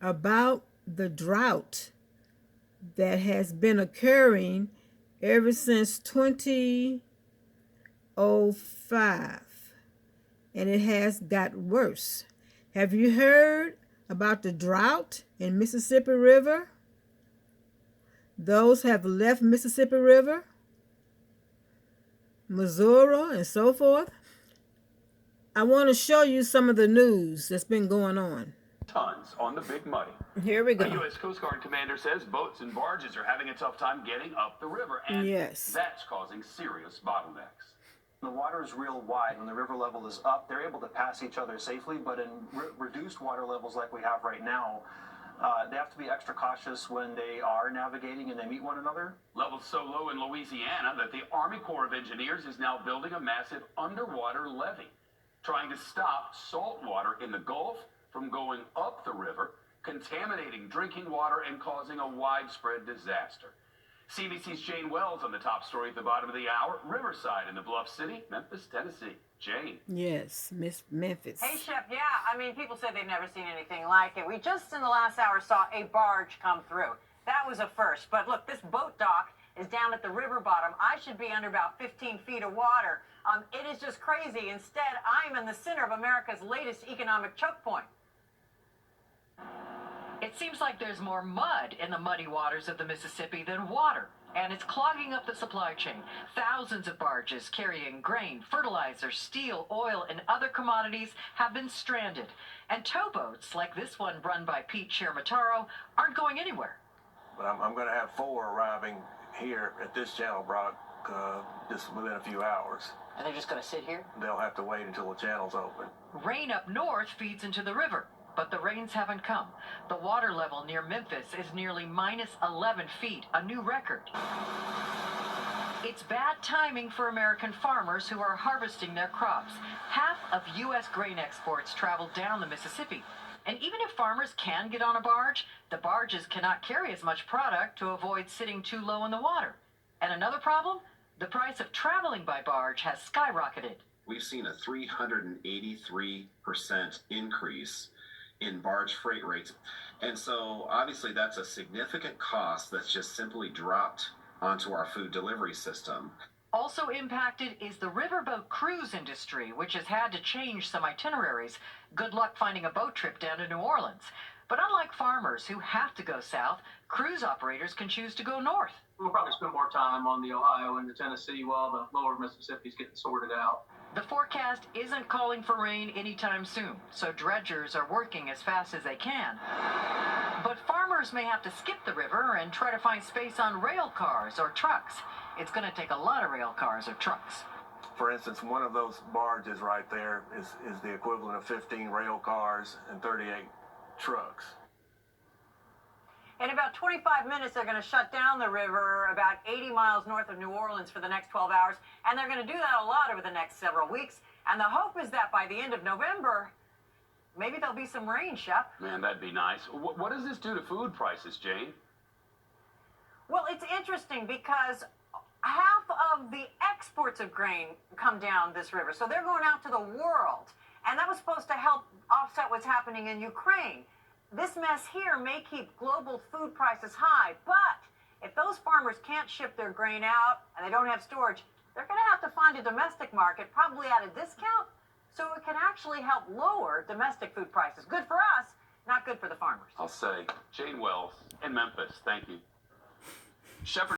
about the drought that has been occurring ever since 2005, and it has got worse. Have you heard about the drought in Mississippi River? Those have left Mississippi River, Missouri, and so forth. I want to show you some of the news that's been going on. Tons on the Big Muddy. Here we go. A U.S. Coast Guard commander says boats and barges are having a tough time getting up the river, and that's causing serious bottlenecks. The water is real wide. When the river level is up, they're able to pass each other safely, but in reduced water levels like we have right now, they have to be extra cautious when they are navigating and they meet one another. Levels so low in Louisiana that the Army Corps of Engineers is now building a massive underwater levee, trying to stop salt water in the Gulf from going up the river, contaminating drinking water and causing a widespread disaster. CBC's Jane Wells on the top story at the bottom of the hour. Riverside in the Bluff City, Memphis, Tennessee. Jane. Yes, Miss Memphis. Hey, Shep, yeah, I mean, people say they've never seen anything like it. We just in the last hour saw a barge come through. That was a first. But look, this boat dock is down at the river bottom. I should be under about 15 feet of water. It is just crazy. Instead, I'm in the center of America's latest economic choke point. It seems like there's more mud in the muddy waters of the Mississippi than water, and it's clogging up the supply chain. Thousands of barges carrying grain, fertilizer, steel, oil, and other commodities have been stranded. And towboats, like this one run by Pete Chermataro, aren't going anywhere. But I'm going to have 4 arriving here at this channel, Brock, just within a few hours. And they're just going to sit here? They'll have to wait until the channel's open. Rain up north feeds into the river, but the rains haven't come. The water level near Memphis is nearly minus 11 feet, a new record. It's bad timing for American farmers who are harvesting their crops. Half of U.S. grain exports travel down the Mississippi. And even if farmers can get on a barge, the barges cannot carry as much product to avoid sitting too low in the water. And another problem? The price of traveling by barge has skyrocketed. We've seen a 383% increase in barge freight rates. And so obviously that's a significant cost that's just simply dropped onto our food delivery system. Also impacted is the riverboat cruise industry, which has had to change some itineraries. Good luck finding a boat trip down to New Orleans. But unlike farmers who have to go south, cruise operators can choose to go north. We'll probably spend more time on the Ohio and the Tennessee while the lower Mississippi's getting sorted out. The forecast isn't calling for rain anytime soon, so dredgers are working as fast as they can. But farmers may have to skip the river and try to find space on rail cars or trucks. It's going to take a lot of rail cars or trucks. For instance, one of those barges right there is the equivalent of 15 rail cars and 38 trucks. In about 25 minutes, they're going to shut down the river about 80 miles north of New Orleans for the next 12 hours. And they're going to do that a lot over the next several weeks. And the hope is that by the end of November, maybe there'll be some rain, Shep. Man, that'd be nice. What does this do to food prices, Jane? Well, it's interesting because half of the exports of grain come down this river. So they're going out to the world. And that was supposed to help offset what's happening in Ukraine. This mess here may keep global food prices high, but if those farmers can't ship their grain out and they don't have storage, they're going to have to find a domestic market, probably at a discount, so it can actually help lower domestic food prices. Good for us, not good for the farmers. I'll say. Jane Wells in Memphis, thank you. Shepherd.